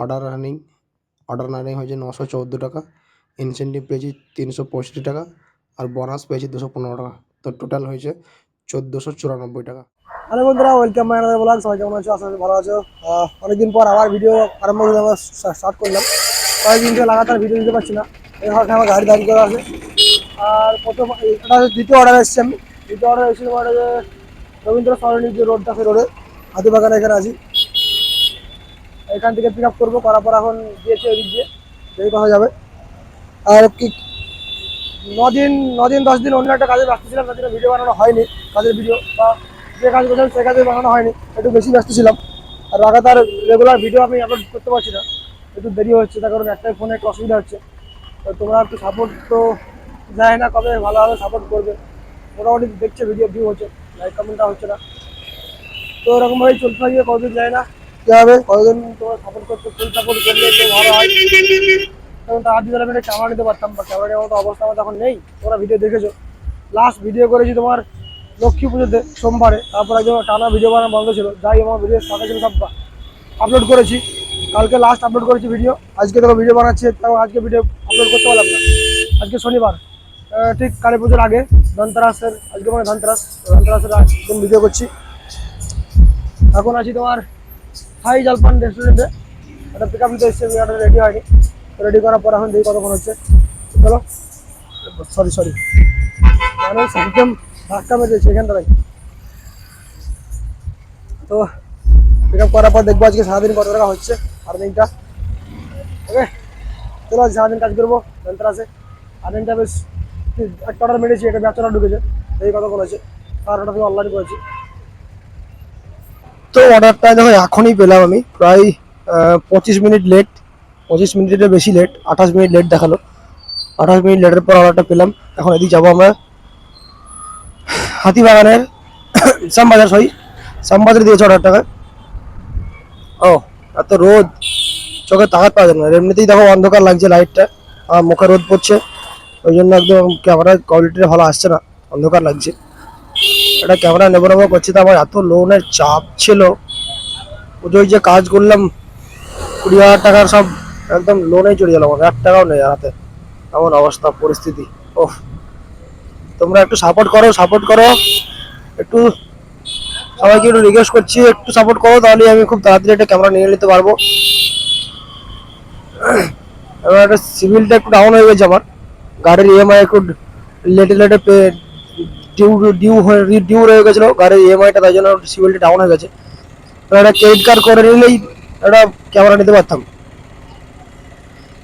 Running order running হয়েছে 914 টাকা, incentive পেয়েছি 365 টাকা, আর বোনাস পেয়েছি 215 টাকা। তো টোটাল হয়েছে 1494 টাকা। হ্যালো বন্ধুরা, ওয়েলকাম মাই আনাদার ব্লগ। সবাই কেমন আছো? আশা করি ভালো আছো। অনেকদিন পর আবার ভিডিও আরম্ভ করে আমরা স্টার্ট করলাম। কয়েকদিন ধরে লাগাতার ভিডিও দিতে পারছি না, এই হয়তো আমার গাড়ি দাঁড়িয়ে করা আছে। আর প্রথম এটা দ্বিতীয় অর্ডার এসেছি আমি। দ্বিতীয় অর্ডার এসেছি মানে যে রবীন্দ্র সরণির যে রোডটা, সেই রোডে হাতিবাগানে এখানে আছি। এখান থেকে পিক আপ করবো, করার পর এখন দিয়েছে ওই দিক দিয়ে এই কথা যাবে। আর কি 9 দিন 10 দিন অন্য একটা কাজে ব্যস্ত ছিলাম, তার জন্য ভিডিও বানানো হয়নি। কাজের ভিডিও বা যে কাজ করছিলাম সে কাজে বানানো হয়নি, একটু বেশি ব্যস্ত ছিলাম। আর লাগাতার রেগুলার ভিডিও আমি আপলোড করতে পারছি না, একটু দেরি হচ্ছে। তার কারণ একটাই ফোনে একটু অসুবিধা হচ্ছে। তো তোমরা একটু সাপোর্ট তো যায় না, কবে ভালোভাবে সাপোর্ট করবে। মোটামুটি দেখছে ভিডিও ভিউ হচ্ছে, লাইক কমেন্টটা হচ্ছে না। তো এরকমভাবেই চলতে থাকবে, কতদিন যায় না কী হবে। কতদিন তোমরা সাপোর্ট করতে, ফুল সাপোর্ট করলে একটু ভালো হয়। কারণ তার দিকে আমি একটা ক্যামেরা নিতে পারতাম, বা ক্যামেরা নেওয়ার মতো অবস্থা আমার তখন নেই। তোমরা ভিডিও দেখেছো, লাস্ট ভিডিও করেছি তোমার লক্ষ্মী পুজোতে সোমবারে। তারপর একদম টানা ভিডিও বানানো বন্ধ ছিল, যাই আমার ভিডিও ফাঁকা ছিল সব আপলোড করেছি। কালকে লাস্ট আপলোড করেছি ভিডিও, আজকে দেখো ভিডিও বানাচ্ছি, তাও আজকে ভিডিও আপলোড করতে পারলাম না। আজকে শনিবার, ঠিক কালী পুজোর আগে, ধনতেরাসের আজকে মানে ধনতেরাসের একদম ভিডিও করছি। এখন আছি তোমার থাই জালপান রেস্টুরেন্টে। একটা পিক আপ নিতে এসছে, পিকআপটা রেডি হয়নি। রেডি করার পর এখন দেখি কতক্ষণ হচ্ছে। চলো, সরি মানুষ একদম ধাক্কা মেরেছে এখানটাই। তো পিক আপ করার পর দেখবো আজকে সারাদিন কত টাকা হচ্ছে আর্নিংটা। ওকে, চলো আজ সারাদিন কাজ করবো ধনতেরাসে। আর্নিংটা বেশ একটা অর্ডার মেরেছি, একটা ব্যাচ অর্ডার ঢুকেছে, এই কতক্ষণ হচ্ছে। 8টা থেকে অনলাইন করেছি। তো অর্ডারটা দেখো এখনই পেলাম আমি, প্রায় 25 মিনিট লেট, 25 মিনিটের বেশি লেট, 28 মিনিট লেট দেখালো। 28 মিনিট লেটের পর অর্ডারটা পেলাম। এখন এদিকে যাবো আমরা হাতিবাগানের শ্যামবাজার, শ্যামবাজারে দিয়েছে অর্ডারটাকে। ও, এত রোদ, চোখে তাকাত পাওয়া যায় না। এমনিতেই দেখো অন্ধকার লাগছে, লাইটটা আমার মুখে রোদ পড়ছে, ওই জন্য একদম ক্যামেরার কোয়ালিটিটা ভালো আসছে না, অন্ধকার লাগছে। এটা ক্যামেরা নেবো করছি, তো আমার এত লোনের চাপ ছিল। ওই যে কাজ করলাম 20,000 টাকার, সব একদম লোনেই চলে গেল, আমার 1 টাকাও নেই হাতে। এমন অবস্থা পরিস্থিতি। ওহ, তোমরা একটু সাপোর্ট করো একটু। সবাইকে একটু রিকোয়েস্ট করছি, একটু সাপোর্ট করো, তাহলে আমি খুব তাড়াতাড়ি একটা ক্যামেরা নিয়ে নিতে পারবো। এবার একটা সিভিলটা একটু ডাউন হয়ে গেছে আমার, গাড়ির ইএমআই একটু লেটে পে ডিউ রয়ে গেছিলো গাড়ির ইএমআইটা, তাই জন্য সিভিলটা ডাউন হয়ে গেছে। তো একটা ক্রেডিট কার্ড করে নিলেই একটা ক্যামেরা নিতে পারতাম।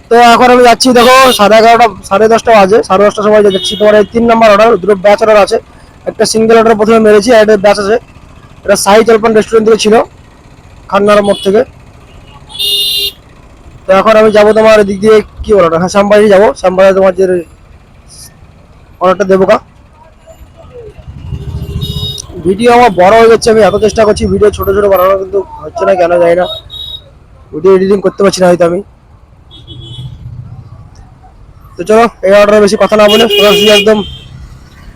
তো এখন আমি যাচ্ছি, দেখো 11:30 10:30 বাজে, 10:30টার সময় যাচ্ছি। তোমার এই 3 নম্বর অর্ডার, দুটো ব্যাচ অর্ডার আছে। একটা সিঙ্গেল অর্ডার প্রথমে মেরেছি, আর একটা ব্যাচ আছে। এটা সাই জলপান রেস্টুরেন্ট থেকে ছিল, খান্নার মোড় থেকে। তো এখন আমি যাবো তোমার এদিক দিয়ে, কি বলো না, হ্যাঁ শ্যামবাজারে যাবো। শ্যামবাজারে তোমার যে অর্ডারটা দেবো কা। ভিডিও আমার বড় হয়ে যাচ্ছে, আমি এত চেষ্টা করছি ভিডিও ছোট ছোট বানানো, কিন্তু হচ্ছে না কেন জানি না। ভিডিও এডিটিং করতে পারছি না হয়তো আমি। তো চলো, এই অর্ডারে বেশি কথা না বলে সরাসরি একদম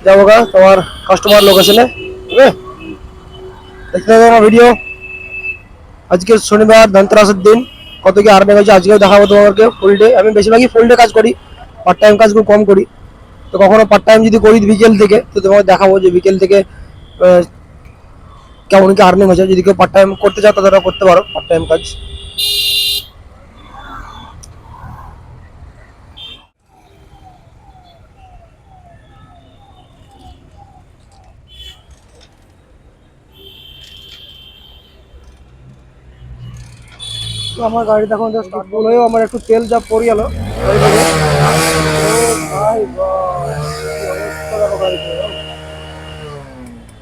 যাবো গা তোমার কাস্টমার লোকেশনে। ওকে, দেখতে থাকো আমার ভিডিও। আজকে শনিবার, ধনতেরাসের দিন, কত কি আর্নিং হয়েছে আজকেও দেখাবো তোমাকে ফুল ডে। আমি বেশিরভাগই ফুল ডে কাজ করি, পার্ট টাইম কাজ খুব কম করি। তো কখনো পার্ট টাইম যদি করি বিকেল থেকে, তো তোমাকে দেখাবো যে বিকেল থেকে কেমন কি আর্নিং হয়েছে। যদি কেউ পার্ট টাইম করতে চাও তারা করতে পারো পার্ট টাইম কাজ। তো আমার গাড়িতে এখন স্টার্ট হলেও আমার একটু তেল যা পড়ে গেল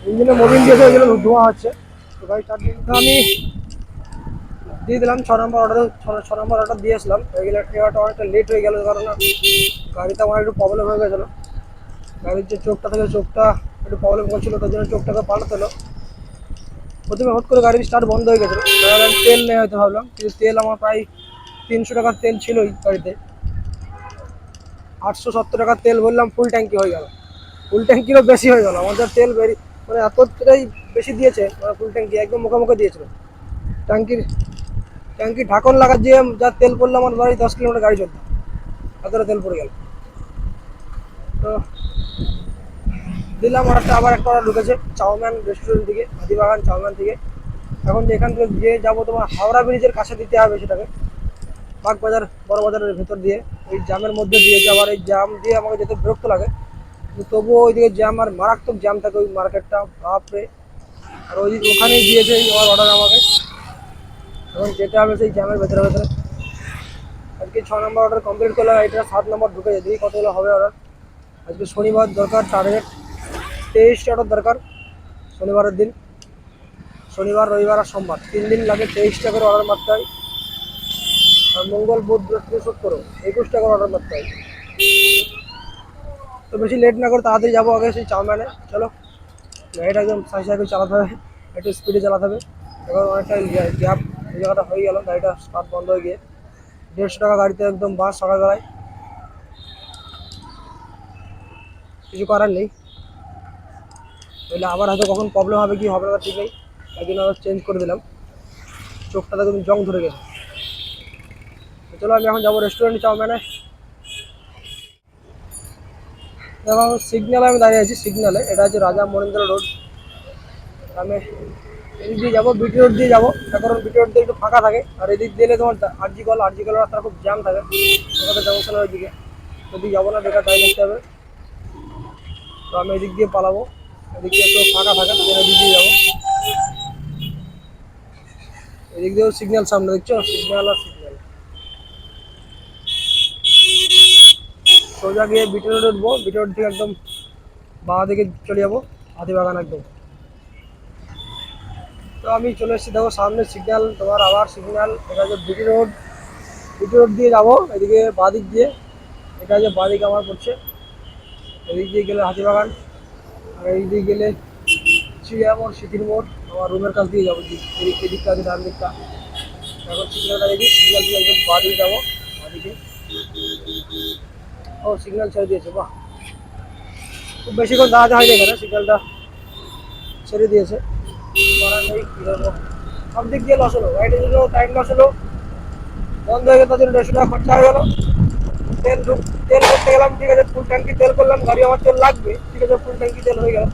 ইঞ্জিনে মোবিল দিয়েছে, ওই জন্য ধোঁয়া হচ্ছে। তো গাড়ি স্টার্ট আমি দিয়ে দিলাম 6 নম্বর অর্ডার। 6 নম্বর অর্ডার দিয়ে আসলাম, হয়ে গেলে ট্রেনটা অনেকটা লেট হয়ে গেল, কারণ গাড়িতে আমার একটু প্রবলেম হয়ে গেছিলো। গাড়ির যে চোখটা থেকে, চোখটা একটু প্রবলেম করছিলো, তার জন্য চোখটাকে পাল্টাতে হলো। প্রথমে হট করে গাড়ির স্টার্ট বন্ধ হয়ে গেছিলো, আমি তেল নেই হয়তো ভাবলাম, কিন্তু তেল আমার প্রায় 300 টাকার তেল ছিলই গাড়িতে। 870 টাকার তেল বললাম, ফুল ট্যাঙ্কি হয়ে গেল। ফুল ট্যাঙ্কিরও বেশি হয়ে গেল আমাদের তেল, মানে এতটাই বেশি দিয়েছে। মানে ফুল ট্যাঙ্কি একদম মুখোমুখি দিয়েছিল ট্যাঙ্কির। ট্যাঙ্কি ঢাকন লাগার যে যা তেল পড়লো আমার বাড়ি 10 কিলোমিটার গাড়ি চলতো, এতটা তেল পড়ে গেল। তো দিলাম অর্ডারটা, আবার একটা অর্ডার ঢুকেছে চাউম্যান রেস্টুরেন্ট থেকে, হাতিবাগান চাউম্যান থেকে। এখন এখান থেকে যে যাবো তোমার হাওড়া ব্রিজের কাছে দিতে হবে সেটাকে, বাগবাজার বড় বাজারের ভেতর দিয়ে। ওই জ্যামের মধ্যে দিয়েছে, আবার এই জ্যাম দিয়ে আমাকে যেতে বিরক্ত লাগে, কিন্তু তবুও ওইদিকে জ্যাম আর মারাত্মক জ্যাম থাকে ওই মার্কেটটা, বাপরে। আর ওই ওখানেই দিয়েছে আমার অর্ডার আমাকে, এখন যেতে হবে সেই জ্যামের ভেতরে ভেতরে। আজকে 6 নম্বর অর্ডার কমপ্লিট করলাম, এটা 7 নম্বর ঢুকে যেতেই কতগুলো হবে অর্ডার। আজকে শনিবার দরকার, টার্গেট 23টা অর্ডার দরকার শনিবারের দিন। শনিবার রবিবার আর সোমবার 3 দিন লাগে, 23টা করে অর্ডার মারতে হয়। আর মঙ্গল বুধ বৃহস্পতি শুক্র 21টা করে অর্ডার মারতে হয়। তো বেশি লেট না করে তাড়াতাড়ি যাবো আগে সেই চাউম্যানে। চলো, গাড়িটা একদম সাইড সাইড চালাতে হবে, একটু স্পিডে চালাতে হবে। এবার অনেকটা গ্যাপ এই জায়গাটা হয়ে গেল, গাড়িটা স্টার্ট বন্ধ হয়ে গিয়ে। 150 টাকা গাড়িতে একদম বাস সকালবেলায়, কিছু করার নেই। তাহলে আবার হয়তো কখন প্রবলেম হবে কি হবে না ঠিক নেই, তাই জন্য আবার চেঞ্জ করে দিলাম। চোখটাতে কিন্তু জং ধরে গেছে। তো চলো আমি এখন যাবো রেস্টুরেন্টে চাউম্যানে। এবং সিগন্যালে আমি দাঁড়িয়ে আছি, সিগন্যালে। এটা হচ্ছে রাজা মহেন্দ্র রোড। আমি এদিক দিয়ে যাবো, বিটি রোড দিয়ে যাবো, তার কারণ বিটি রোড দিয়ে একটু ফাঁকা থাকে। আর এদিক দিলে তোমার আরজি কল রাস্তা খুব জ্যাম থাকে, কলকাতা জংশনের ওইদিকে। ওদিকে যাবো না, বেকার তাই দেখতে হবে। তো আমি এদিক দিয়ে পালাবো, এদিক দিয়ে একটু ফাঁকা থাকে, এদিক দিয়ে যাবো। এদিক দিয়েও সিগন্যাল সামনে দেখছো, সিগন্যাল আর সিগন্যাল। সোজা গিয়ে বিটি রোড উঠবো, বিটি রোড থেকে একদম বাঁ দিকে চলে যাবো হাতিবাগান একদম। তো আমি চলে এসেছি, দেখো সামনে সিগন্যাল, তোমার আবার সিগন্যাল। এটা হচ্ছে বিটি রোড, বিটি রোড দিয়ে যাবো এদিকে বাঁ দিক দিয়ে। এটা হচ্ছে বাঁ দিকে আমার পড়ছে, এদিক দিয়ে গেলে হাতিবাগান, আর এই দিকে গেলে চিড়িয়া মোড়, সিটির মোড়। আমার রুমের কাছ দিয়ে যাবো, এদিকটা আছে ডান দিকটা। এখন সিগন্যালটা দেখি, সিগন্যাল দিয়ে একদম বাঁ দিকে যাবো, বাঁ দিকে। ও সিগন্যাল ছেড়ে দিয়েছে, বাহ। খুব বেশিক্ষণ দাঁড়াতে হয়নি এখানে, সিগন্যালটা ছেড়ে দিয়েছে। করার নেই, কী করবো। সব দিক দিয়ে লস হলো, গাড়িটা জন্য টাইম লস হলো, বন্ধ হয়ে গেল, তার জন্য 150 টাকা খরচা হয়ে গেলো। তেল তেল করতে গেলাম, ঠিক আছে, ফুল ট্যাঙ্কি তেল করলাম, গাড়ি আমার তেল লাগবে, ঠিক আছে, ফুল ট্যাঙ্কি তেল হয়ে গেল।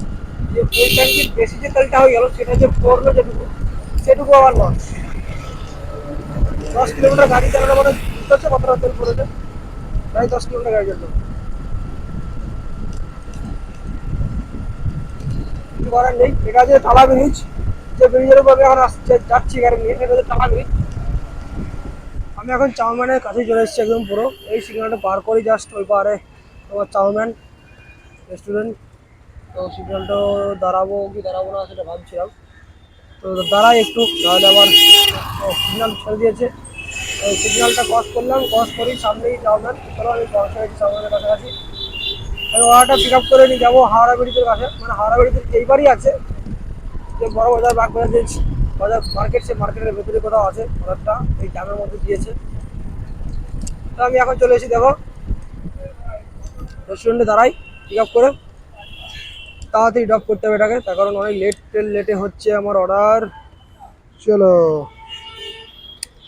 যে ফুল ট্যাঙ্কির বেশি যে তেলটা হয়ে গেল, সেটা যে পড়লো যেটুকু, সেটুকু আবার লস। 10 কিলোমিটার গাড়ি চালানো মানে বুঝতে হচ্ছে কতটা তেল পড়েছে, প্রায় 10 কিলোমিটার গাড়ি চলতে। কিছু করার নেই। এটা যে টালা ব্রিজ, যে ব্রিজের উপর আমি এখন যাচ্ছি গাড়ি নিয়ে, সেটা হচ্ছে টালা ব্রিজ। আমি এখন চাউম্যানের কাছেই চলে এসেছি একদম পুরো। এই সিগন্যালটা পার করি জাস্ট ওই পারে তোমার চাউম্যান রেস্টুরেন্ট। তো সিগন্যালটাও দাঁড়াবো কি দাঁড়াবো না সেটা ভাবছিলাম। তো দাঁড়াই একটু, নাহলে আবার সিগন্যাল ছেড়ে দিয়েছে। ওই সিগন্যালটা ক্রস করলাম, ক্রস করি সামনেই চাউম্যান। চলো আমি পৌঁছে গেছি চাউম্যানের কাছাকাছি। আমি অর্ডারটা পিক আপ করে নিয়ে যাবো হাওড়া ব্রিজের কাছে, মানে হাওড়া ব্রিজের এইবারই আছে, যে বড় বাজার বাগবাজার যে বাজার মার্কেট, সেই মার্কেটের ভেতরে কোথাও আছে অর্ডারটা, এই গ্রামের মধ্যে দিয়েছে। তো আমি এখন চলে এসেছি, দেখো রেস্টুরেন্টে দাঁড়াই, পিক আপ করে তাড়াতাড়ি ড্রপ করতে হবে এটাকে, তার কারণ অনেক লেটে হচ্ছে আমার অর্ডার। চলো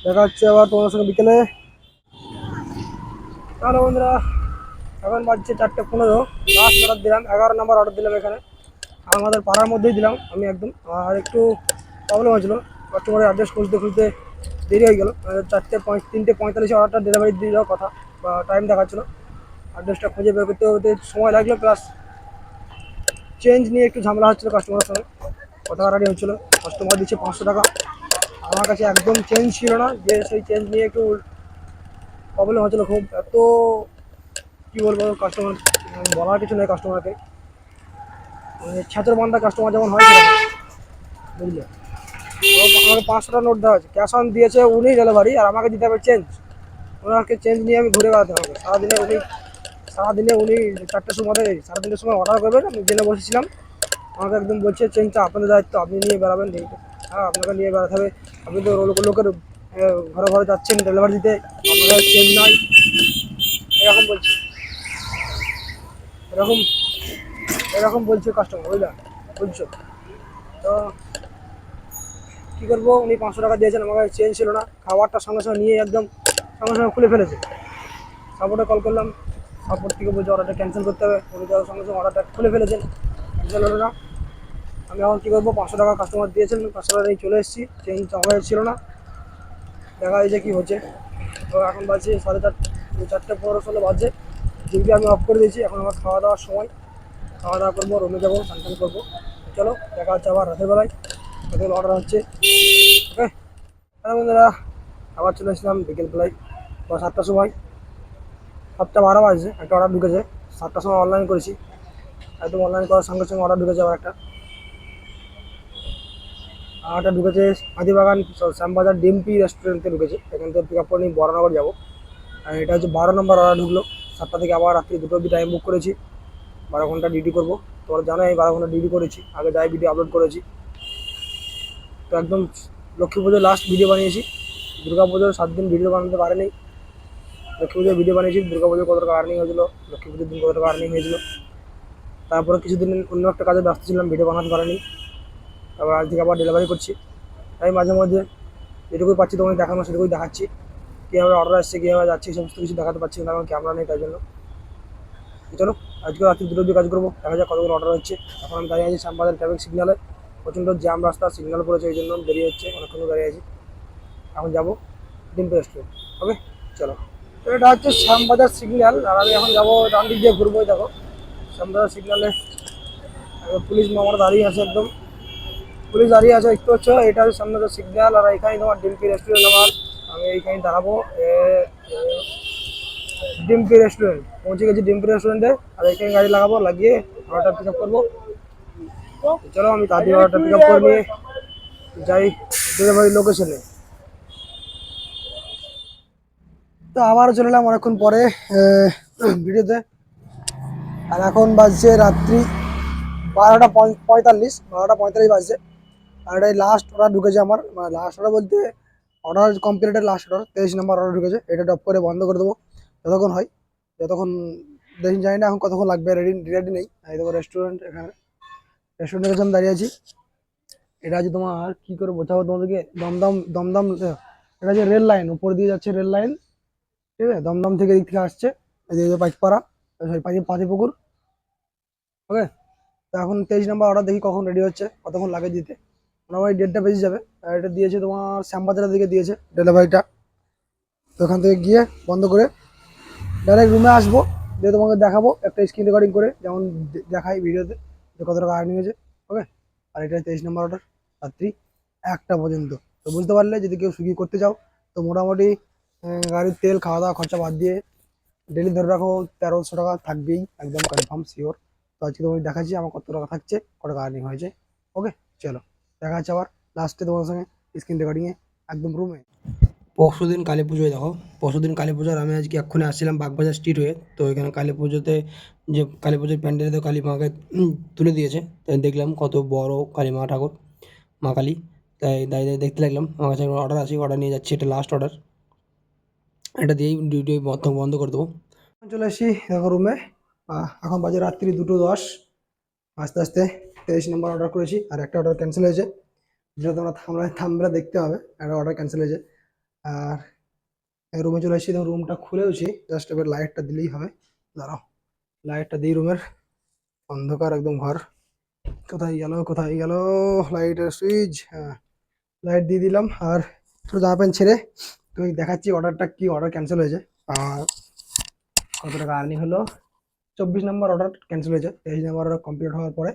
দেখা হচ্ছে আবার তোমার সঙ্গে বিকেলে। হ্যালো বন্ধুরা, এখন বাজছে 4:15। লাস্ট অর্ডার দিলাম, 11 নম্বর অর্ডার দিলাম এখানে, আমাদের পাড়ার মধ্যেই দিলাম আমি একদম। আর একটু প্রবলেম হয়েছিলো, কাস্টমারের অ্যাড্রেস খুঁজতে খুঁজতে দেরি হয়ে গেলো। 3:45 অর্ডারটা ডেলিভারি দিয়ে দেওয়ার কথা, বা টাইম দেখাচ্ছিলো, অ্যাড্রেসটা খুঁজে বের করতে করতে সময় লাগলো। প্লাস চেঞ্জ নিয়ে একটু ঝামেলা হচ্ছিলো কাস্টমারের সঙ্গে, কথা কাটারি হচ্ছিলো। কাস্টমার দিচ্ছে 500 টাকা, আমার কাছে একদম চেঞ্জ ছিল না, যে সেই চেঞ্জ নিয়ে একটু প্রবলেম হচ্ছিলো খুব। এত কী বলবো, কাস্টমার বলার কিছু নেই কাস্টমারকে, মানে ছাত্র বান্ধা কাস্টমার যেমন হয় সেরকম, বুঝলে। আমাকে 500 টাকা নোট দেওয়া হয়েছে, ক্যাশ অন দিয়েছে উনি ডেলিভারি, আর আমাকে দিতে হবে চেঞ্জ। ওনাকে চেঞ্জ নিয়ে আমি ঘুরে বেড়াতে হবে সারাদিনে উনি 4টের সময় 3:30 সময় অর্ডার করবেন, আমি জেনে বসেছিলাম। আমাকে একদম বলছে চেঞ্জটা আপনাদের দায়িত্ব, আপনি নিয়ে বেড়াবেন। হ্যাঁ, আপনাকে নিয়ে বেড়াতে হবে, আপনি তো লোকের ঘরে ঘরে যাচ্ছেন ডেলিভারি দিতে, আপনাদের চেঞ্জ নাই, এরকম বলছে, এরকম এরকম বলছে কাস্টমার, বুঝলা, বুঝছো তো। কী করবো, উনি 500 টাকা দিয়েছেন, আমার কাছে চেঞ্জ ছিল না, খাবারটা সঙ্গে সঙ্গে নিয়ে একদম সঙ্গে সঙ্গে খুলে ফেলেছে। সাপোর্টে কল করলাম, সাপোর্ট থেকে বলছে অর্ডারটা ক্যান্সেল করতে হবে, উনি তো সঙ্গে সঙ্গে অর্ডারটা খুলে ফেলেছেন, ক্যান্সেল হলো না। আমি এখন কী করবো, 500 টাকা কাস্টমার দিয়েছেন, 500 টাকা নিয়ে চলে এসেছি, চেঞ্জ আমার কাছে ছিল না, দেখা যায় যে কী হচ্ছে। তো এখন বাজছে 4:15-16 বাজছে, টিভিটা আমি অফ করে দিয়েছি, এখন আমার খাওয়া দাওয়ার সময়, খাওয়া দাওয়া করবো, রুমে যাবো, স্নান টান করবো। চলো দেখা হচ্ছে আবার রাতের বেলায়, রাতের অর্ডার হচ্ছে। ওকে, হ্যালো বন্ধুরা, আবার চলে এসলাম বিকেল বেলায় বা 7টার সময়, 7:12 বাজছে, একটা অর্ডার ঢুকেছে, 7টার সময় অনলাইন করেছি, একদম অনলাইন করার সঙ্গে সঙ্গে অর্ডার ঢুকেছে আবার একটা ঢুকেছে হাতিবাগান শ্যামবাজার ডিম্পি রেস্টুরেন্টে ঢুকেছে, এখান থেকে পিক আপ করে নিয়ে বরানগর যাবো। আর এটা হচ্ছে 12 নম্বর অর্ডার ঢুকলো, 7টা থেকে আবার রাত্রি 2টো অবধি টাইম বুক করেছি, 12 ঘন্টা ডিউটি করবো। তোমরা জানো আমি 12 ঘন্টা ডিউটি করেছি, আগে যাই ভিডিও আপলোড করেছি। তো একদম লক্ষ্মী পুজোর লাস্ট ভিডিও বানিয়েছি, দুর্গা পুজোর 7 দিন ভিডিও বানাতে পারেনি, লক্ষ্মী পুজোর ভিডিও বানিয়েছি, দুর্গা পুজোর কত টাকা আর্নিং হয়েছিল, লক্ষ্মী পুজোর দিন কত টাকা আর্নিং হয়েছিল। তারপরে কিছুদিন অন্য একটা কাজে ব্যস্ত ছিলাম, ভিডিও বানাতে পারিনি। তারপর আজ থেকে আবার ডেলিভারি করছি, তাই মাঝে মধ্যে যেটুকুই পাচ্ছি তোমাকে দেখানো সেটুকুই দেখাচ্ছি, কীভাবে অর্ডার আসছে, কীভাবে যাচ্ছে, এই সমস্ত কিছু দেখাতে পারছি না, কারণ ক্যামেরা নেই, তাই জন্য। চলো আজকে রাত্রি 2টো অবধি কাজ করবো, দেখা যাক কতগুলো অর্ডার হচ্ছে। এখন আমি দাঁড়িয়ে আছি শ্যামবাজার ট্রাফিক সিগনালে, প্রচণ্ড জ্যাম রাস্তা, সিগন্যাল পড়েছে, এই জন্য দেরি হচ্ছে, অনেকক্ষণ দাঁড়িয়ে আছি। এখন যাবো ডিম্পি রেস্টুরেন্ট। ওকে চলো, তো এটা হচ্ছে শ্যামবাজার সিগন্যাল, আর আমি এখন যাবো ডান দিক দিয়ে ঘুরবো। দেখো শ্যামবাজার সিগন্যালে পুলিশ মামারা দাঁড়িয়ে আছে, একদম পুলিশ দাঁড়িয়ে আছে, দেখতে পাচ্ছ, এটা হচ্ছে শ্যামবাজার সিগন্যাল, আর এখানে তোমার ডিম্পি রেস্টুরেন্ট আমার, আমি এইখানে দাঁড়াবো। ডিম্পি রেস্টুরেন্ট পৌঁছে গেছি, ডিম্পি রেস্টুরেন্টে, আর এখানে গাড়ি লাগাবো, লাগিয়ে অর্ডারটা পিক আপ করবো। চলো আমি তাড়াতাড়ি অর্ডারটা পিক আপ করে নিয়ে যাই ডেলিভারি লোকেশনে। তো আবারও চলে এলাম অনেকক্ষণ পরে ভিডিওতে, আর এখন বাজছে রাত্রি 12:45 বাজছে। আর এটাই লাস্ট অর্ডার ঢুকেছে আমার, মানে লাস্ট অর্ডার বলতে অর্ডার কমপ্লিটের লাস্ট অর্ডার, 23 নম্বর অর্ডার ঢুকেছে, এটা ডপ করে বন্ধ করে দেবো যতক্ষণ হয়, যতক্ষণ দেখি, জানি না এখন কতক্ষণ লাগবে, রেডি রেডি নেই। এই দেখো রেস্টুরেন্ট, এখানে রেস্টুরেন্টের কাছে আমি দাঁড়িয়ে আছি। এটা আছে তোমার, কি করে বোঝাবো তোমাদেরকে, দমদম দমদম এটা হচ্ছে রেল লাইন, উপর দিয়ে যাচ্ছে রেল লাইন, ঠিক আছে, দমদম থেকে দিক থেকে আসছে, এই যে পাঁচপাড়া, সরি পাঁচিপুকুর। ওকে, তো এখন 23 নম্বর অর্ডার, দেখি কখন রেডি হচ্ছে, কতক্ষণ লাগে দিতে, মোটামুটি 1:30টা বেজে যাবে। আর এটা দিয়েছে তোমার শ্যামবাজারের দিকে দিয়েছে ডেলিভারিটা, তো ওখান থেকে গিয়ে বন্ধ করে ডাইরেক্ট রুমে আসবো, দিয়ে তোমাকে দেখাবো একটা স্ক্রিন রেকর্ডিং করে, যেমন দেখাই ভিডিওতে যে কত টাকা আর্নিং হয়েছে। ওকে, আর এটা 23 নম্বর অর্ডার, রাত্রি 1টা পর্যন্ত। তো বুঝতে পারলে, যদি কেউ সুইগি করতে চাও, তো মোটামুটি গাড়ির তেল খাওয়া দাওয়া খরচা বাদ দিয়ে ডেলি ধরে রাখো 1300 টাকা থাকবেই, একদম কনফার্ম শিওর। তো আজকে তোমাকে দেখাচ্ছি আমার কত টাকা থাকছে, কত টাকা আর্নিং হয়েছে। ওকে চলো দেখা যাচ্ছে আবার লাস্টে তোমার সঙ্গে স্ক্রিন রেকর্ডিংয়ে, একদম রুমে। পরশুদিন কালী পুজোয় দেখো, পরশুদিন কালী পুজোর আমি আজকে এক্ষুনি আসছিলাম বাগবাজার স্ট্রিট হয়ে, তো এখানে কালী পুজোতে যে কালী পুজোর প্যান্ডেলে তো কালী মাকে তুলে দিয়েছে, তাই দেখলাম কত বড় কালী মা ঠাকুর, মা কালী, তাই দাঁড়িয়ে দেখতে লাগলাম। আমার কাছে অর্ডার আছে, অর্ডার নিয়ে যাচ্ছি, এটা লাস্ট অর্ডার, এটা দিয়েই ডিউটি বন্ধ করে দেবো। চলে এসেছি দেখো রুমে, এখন বাজে রাত্রি 2:10, আস্তে আস্তে 23 নম্বর অর্ডার করেছি, আর একটা অর্ডার ক্যান্সেল হয়েছে, যেটা তোমরা থামরা দেখতে হবে, একটা অর্ডার ক্যান্সেল হয়েছে। আর রুমে চলে এসেছি, দেখো রুমটা খুলেওছি, জাস্ট এবার লাইটটা দিলেই হবে, দাঁড়াও লাইটটা দিই রুমের, অন্ধকার একদম ঘর, কোথায় গেল কোথায় গেল লাইটের সুইচ, হ্যাঁ লাইট দিয়ে দিলাম। আর একটু জামা প্যান্ট ছেড়ে তুমি দেখাচ্ছি অর্ডারটা, কি অর্ডার ক্যান্সেল হয়েছে আর কত টাকা আর্নিং হলো। 24 নম্বর অর্ডার ক্যান্সেল হয়েছে, 23 নম্বর অর্ডার কমপ্লিট হওয়ার পরে,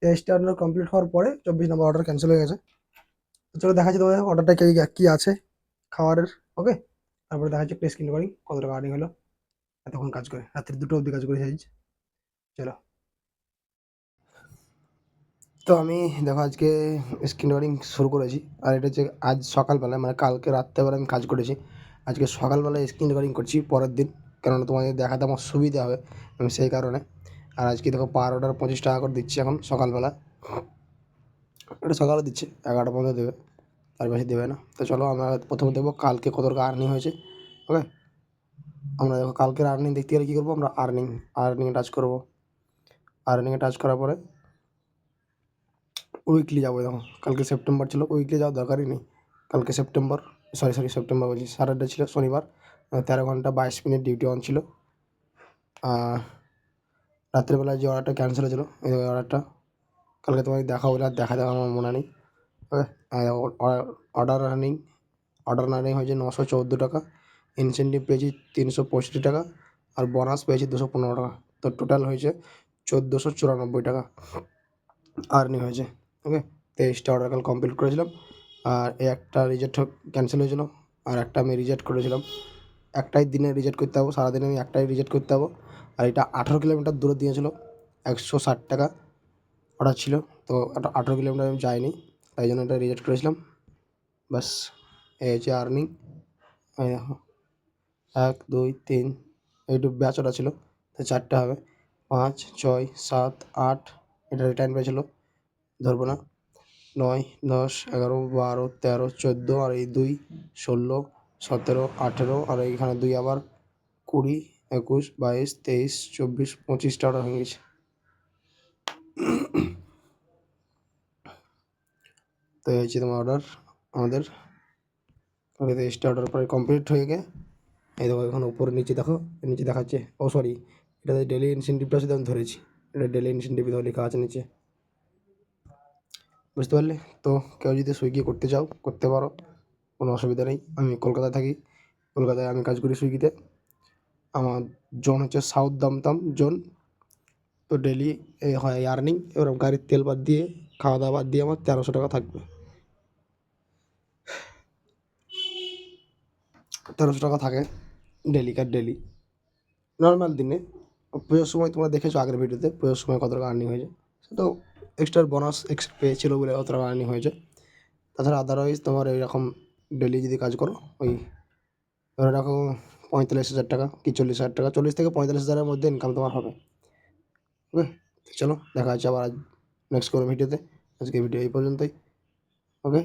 23টা অর্ডার কমপ্লিট হওয়ার পরে 24 নম্বর অর্ডার ক্যান্সেল হয়ে গেছে। তো চলো দেখাচ্ছি তোমাদের অর্ডারটা কি কি আছে খাবারের। ওকে, তারপরে দেখাচ্ছি প্লেস কিনতে পারি কত টাকা আর্নিং হলো, এতক্ষণ কাজ করে, রাত্রি 2টো অবধি কাজ করে সাইজ। চলো, তো আমি দেখো আজকে স্ক্রিন রেকর্ডিং শুরু করেছি, আর এটা হচ্ছে আজ সকালবেলায়, মানে কালকে রাত্রেবেলা আমি কাজ করেছি, আজকে সকালবেলায় স্ক্রিন রেকর্ডিং করছি পরের দিন, কেননা তোমাদের দেখাতে আমার সুবিধা হবে, আমি সেই কারণে। আর আজকে দেখো পার অর্ডার 25 টাকা করে দিচ্ছি এখন সকালবেলা, এটা সকালে দিচ্ছে, 11টা পর্যন্ত দেবে, তার বেশি দেবে না। তো চলো আমরা প্রথমে দেখবো কালকে কত টাকা আর্নিং হয়েছে। ওকে, আমরা দেখো কালকের আর্নিং দেখতে গেলে কী করবো, আমরা আর্নিংয়ে টাচ করবো, আর্নিংয়ে টাচ করার পরে উইকলি যাবো দেখো, কালকে সেপ্টেম্বর ছিল, উইকলি যাওয়ার দরকারই নেই। কালকে সেপ্টেম্বর, সেপ্টেম্বর বলছি, স্যাটারডে ছিল, শনিবার, 13 ঘন্টা 22 মিনিট ডিউটি অন ছিল। রাত্রেবেলায় যে অর্ডারটা ক্যান্সেল হয়েছিল, এই অর্ডারটা কালকে তোমাকে দেখাবো বলে আর দেখা দেওয়া আমার মনে নেই। ওকে, অর্ডার রানিং হয়েছে 914 টাকা, ইনসেন্টিভ পেয়েছি 365 টাকা, আর বোনাস পেয়েছি 215 টাকা। তো টোটাল হয়েছে 1494 টাকা আর্নিং হয়েছে। ওকে, 23টা অর্ডার কাল কমপ্লিট করেছিলাম, আর এই একটা রিজেক্ট ক্যান্সেল হয়েছিল, আর একটা আমি রিজেক্ট করেছিলাম। একটাই দিনে রিজেক্ট করতে হবো, সারাদিনে আমি একটাই রিজেক্ট করতে হবো। আর এটা 18 কিলোমিটার দূরে দিয়েছিল, 160 টাকা অর্ডার ছিল, তো এটা 18 কিলোমিটার আমি যাইনি, তাই জন্য এটা রিজেক্ট করেছিলাম। ব্যাস, এই হচ্ছে আর্নিং। এই দেখো, 1 2 3, একটু ব্যাচ অর্ডার ছিল, তো 4টে হবে, 5 6 7 8, এটা রিটার্ন পেয়েছিল, ধরবো না, 9 10 11 12 13 14, আর এই 2 16 17 18, আর এইখানে 2 আবার 20 21 22 23 24 25টা অর্ডার হয়ে গেছে। তো এই হচ্ছে তোমার অর্ডার আমাদের। 23টা অর্ডার পরে কমপ্লিট হয়ে গিয়ে এই দেখো, এখন উপরে নিচে দেখো, নিচে দেখাচ্ছে, ও সরি, এটাতে ডেলি ইনসেন্টিভটা শুধু আমি ধরেছি, এটা ডেলি ইনসেন্টিভ দেখো লেখা আছে নিচে, বুঝতে পারলে? তো কেউ যদি সুইগি করতে চাও করতে পারো, কোনো অসুবিধা নেই। আমি কলকাতায় থাকি, কলকাতায় আমি কাজ করি সুইগিতে। আমার জোন হচ্ছে সাউথ দমদম জোন। তো ডেলি হয় আর্নিং, এবার গাড়ির তেল বাদ দিয়ে, খাওয়া দাওয়া বাদ দিয়ে আমার 1300 টাকা থাকবে। 1300 টাকা থাকে ডেলি নর্মাল দিনে। পুজোর সময় তোমরা দেখেছো আগের ভিডিওতে, পুজোর সময় কত টাকা আর্নিং হয়েছে, সেটা এক্সট্রা বোনাস পেয়েছিলো বলে অত টাকা আর্নিং হয়েছে। তাছাড়া আদারওয়াইজ তোমার এইরকম ডেলি যদি কাজ করো, ওই ধরে রাখো 45,000 টাকা কি 40,000 টাকা, 40 থেকে 45,000-এর মধ্যে ইনকাম তোমার হবে। ওকে, চলো দেখা হচ্ছে আবার নেক্সট কোনো ভিডিওতে। আজকে ভিডিও এই পর্যন্তই। ওকে।